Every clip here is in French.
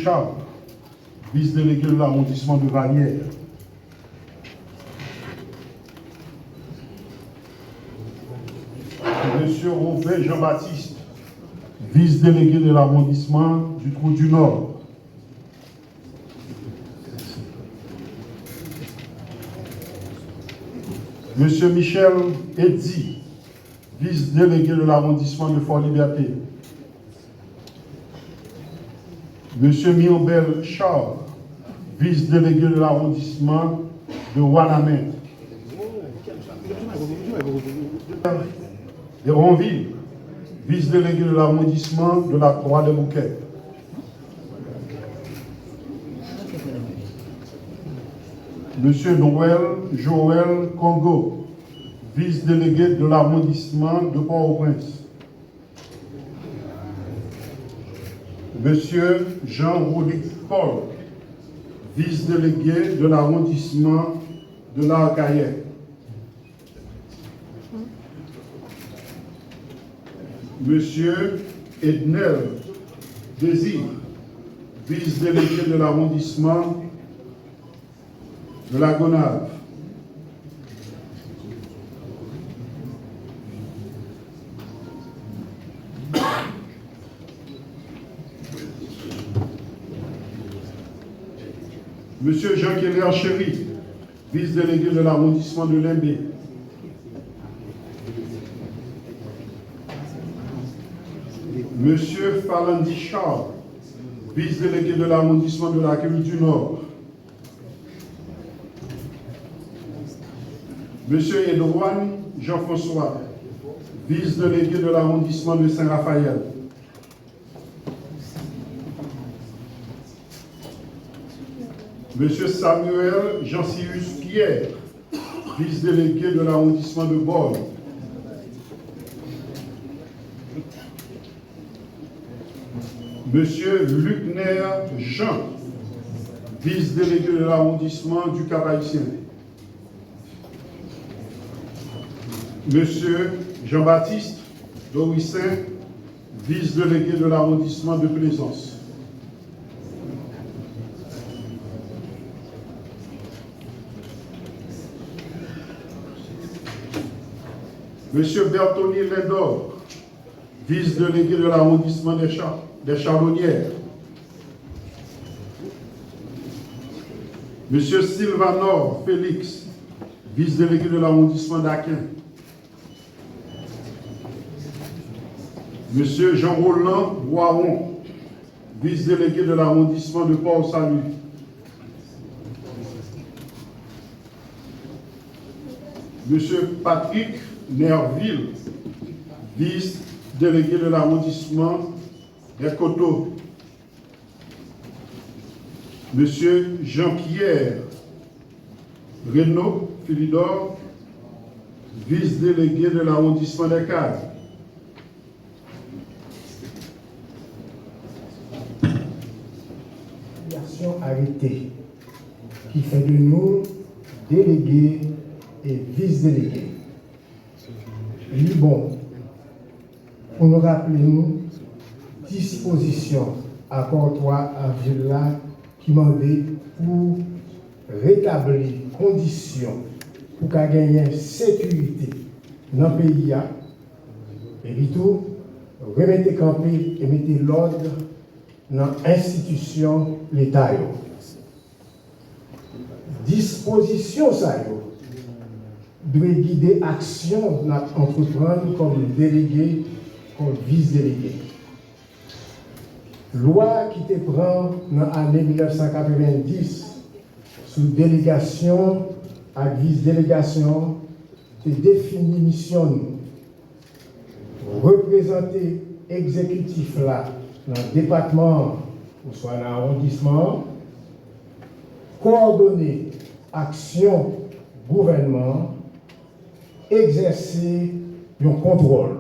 Charles, vice-délégué de l'arrondissement de Vallière. Monsieur Robert Jean-Baptiste, vice-délégué de l'arrondissement du Trou du Nord. Monsieur Michel Eddy, vice-délégué de l'arrondissement de Fort-Liberté. Monsieur Miobel Charles, vice-délégué de l'arrondissement de Wanamé. De Ronville, vice-délégué de l'arrondissement de la Croix-des-Bouquets. Monsieur Noël Joël Congo, vice-délégué de l'arrondissement de Port-au-Prince. Monsieur Jean-Rolik Paul, vice-délégué de l'arrondissement de l'Arcaillère. Monsieur Ednel Désir, vice-délégué de l'arrondissement de la Gonave. Monsieur Jean-Keller Chéry, vice-délégué de l'arrondissement de Limbé. Monsieur Falandi Charles, vice-délégué de l'arrondissement de la Commune du Nord. Monsieur Edouane Jean-François, vice-délégué de l'arrondissement de Saint-Raphaël. Monsieur Samuel Jean-Cyrus Pierre, vice-délégué de l'arrondissement de Borne. Monsieur Lucner Jean, vice-délégué de l'arrondissement du Cap-Haïtien. Monsieur Jean-Baptiste Dorissin, vice-délégué de l'arrondissement de Plaisance. Monsieur Bertoni Lindor, vice-délégué de l'arrondissement des Charbonnières. Monsieur Sylvanor Félix, vice-délégué de l'arrondissement d'Aquin. Monsieur Jean-Roland Boiron, vice-délégué de l'arrondissement de Port-Salut. Monsieur Patrick Nerville, vice-délégué de l'arrondissement des Coteaux. Monsieur Jean-Pierre Renaud Philidor, vice-délégué de l'arrondissement des Cadres. Arrêté qui fait de nous délégués et vice-délégués. Il est bon pour nous rappeler nous disposition accord 3 avril là qui demandait pour rétablir conditions pour qu'à gagner sécurité dans le pays et tout remettre camper et mettre l'ordre dans l'institution l'État. Disposition ça doit guider l'action notre entreprendre comme délégué, comme vice-délégué. Loi qui te prend dans l'année 1990 sous délégation à vice-délégation te définit mission représenter exécutif là dans le département ou soit dans l'arrondissement, coordonner action gouvernement, exercer un contrôle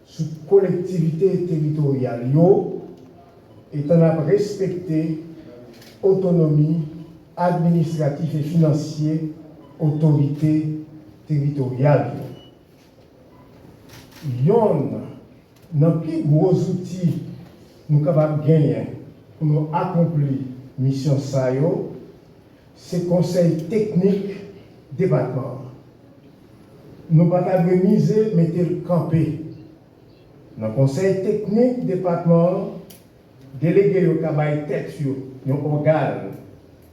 sur collectivité territoriale étant à respecter autonomie administrative et financière autorité territoriale. Yon, dans plus gros outils nous sommes capables de gagner pour nous accomplir mission SAYO, c'est conseil technique département. Nous ne pouvons pas miser, mettre le campé. Dans le conseil technique département, délégué au travail tête sur un organe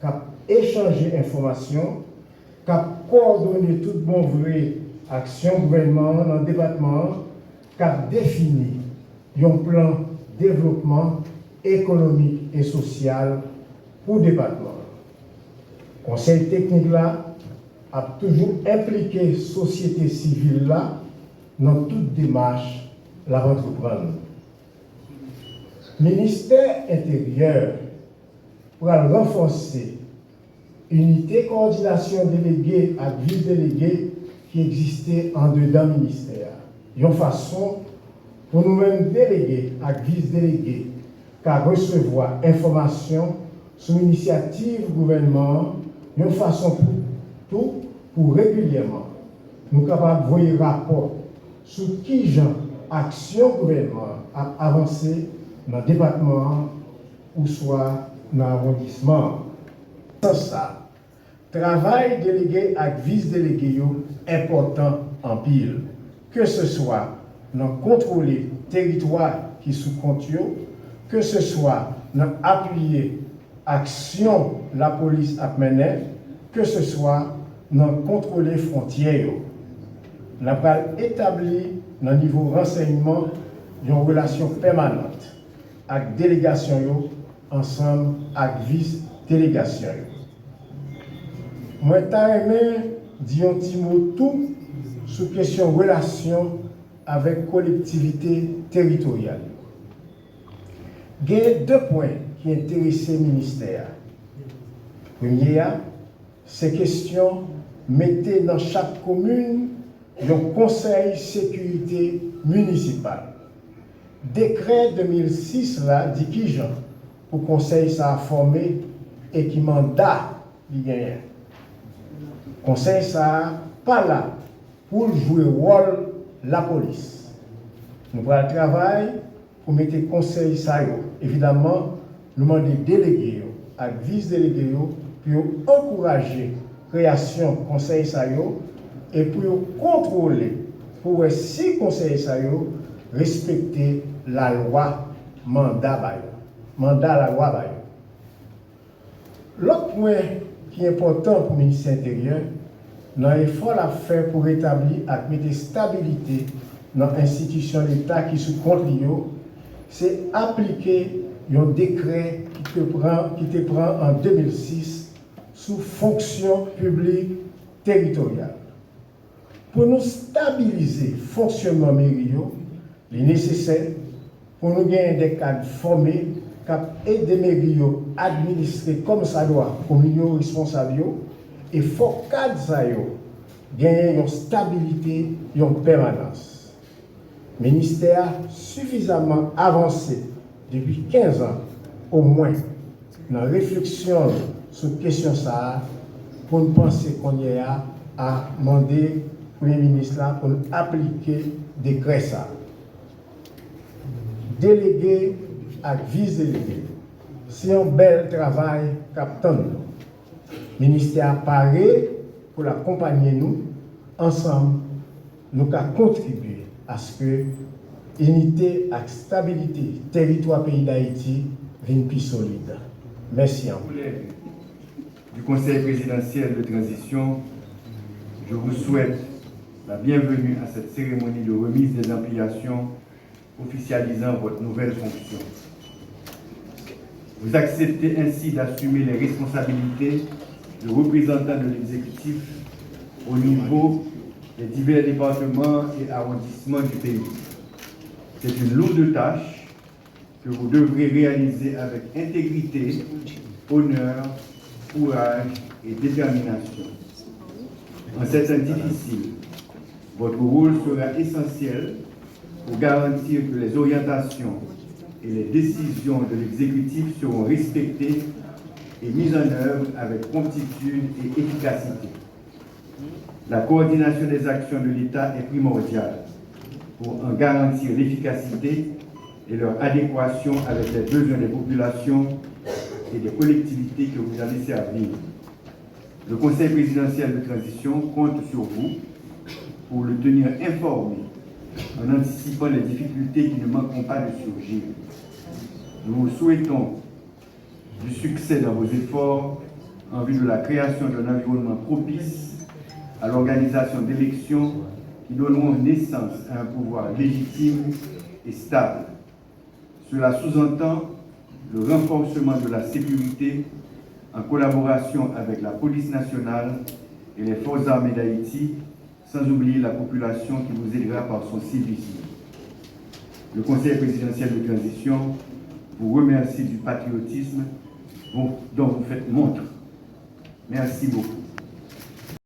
qui a échangé informations, qui a coordonné toute bonne vraie action gouvernement dans le département, qui a défini un plan de développement économique et social pour le département. Le conseil technique là a toujours impliqué la société civile là dans toute démarche la entreprendre. Le ministère intérieur pour renforcer l'unité coordination déléguée à vice-déléguée qui existait en dedans du ministère. Une façon pour nous-mêmes délégués à vice-délégués qu'à recevoir information sur l'initiative du gouvernement, une façon pour tout, pour régulièrement, nous capables de voir rapport sur qui genre action gouvernement a avancé dans le département ou soit dans l'arrondissement. Sans ça, travail délégué à vice-délégué important en pile, que ce soit dans contrôler territoire qui sous compte, que ce soit dans appuyer action la police a mené, que ce soit dans contrôler frontières. Nous avons établi dans le niveau renseignement une relation permanente avec délégation ensemble avec vice-délégation. Moi, je dis un petit mot tout sur question relation avec collectivité territoriale. Il y a deux points qui intéressent le ministère. Premier, c'est question mettez dans chaque commune un conseil sécurité municipal. Décret 2006 là dit qui genre pour conseil ça a formé et qui mandat il gagne. Conseil ça pas là pour jouer rôle la police. Nous prenons le travail pour mettre conseil ça évidemment nous demandons délégués à vice-délégués pour encourager création conseil ça et pour contrôler pour si conseil ça respecter la loi mandat la loi. L'autre point qui est important pour le ministère intérieur, dans l'effort à faire pour rétablir et mettre stabilité dans l'institution de l'État qui se compte, c'est appliquer un décret qui te prend en 2006 sous fonction publique territoriale. Pour nous stabiliser le fonctionnement mairie, il est nécessaire pour nous gagner des cadres formés qui aident les mairies à administrer comme ça doit, comme ils sont responsables, et il faut que cadres gagnent une stabilité et une permanence. Le ministère a suffisamment avancé depuis 15 ans, au moins, dans la réflexion sur la question ça, pour nous penser qu'on y a à demander au Premier ministre là, pour nous appliquer des décrets ça. Délégué à vice-délégué, c'est un bel travail qu'attend. Le ministère paraît pour l'accompagner nous, ensemble, nous avons contribué à ce que l'unité et stabilité territoire pays d'Haïti vienne plus solide. Merci. Du Conseil présidentiel de transition, je vous souhaite la bienvenue à cette cérémonie de remise des ampliations officialisant votre nouvelle fonction. Vous acceptez ainsi d'assumer les responsabilités de représentant de l'exécutif au niveau des divers départements et arrondissements du pays. C'est une lourde tâche que vous devrez réaliser avec intégrité, honneur, courage et détermination. En ces temps difficiles, votre rôle sera essentiel pour garantir que les orientations et les décisions de l'exécutif seront respectées et mises en œuvre avec promptitude et efficacité. La coordination des actions de l'État est primordiale pour en garantir l'efficacité et leur adéquation avec les besoins des populations et des collectivités que vous allez servir. Le Conseil présidentiel de transition compte sur vous pour le tenir informé en anticipant les difficultés qui ne manqueront pas de surgir. Nous vous souhaitons du succès dans vos efforts en vue de la création d'un environnement propice à l'organisation d'élections qui donneront naissance à un pouvoir légitime et stable. Cela sous-entend le renforcement de la sécurité en collaboration avec la police nationale et les forces armées d'Haïti, sans oublier la population qui vous aidera par son civisme. Le Conseil présidentiel de transition vous remercie du patriotisme dont vous faites montre. Merci beaucoup.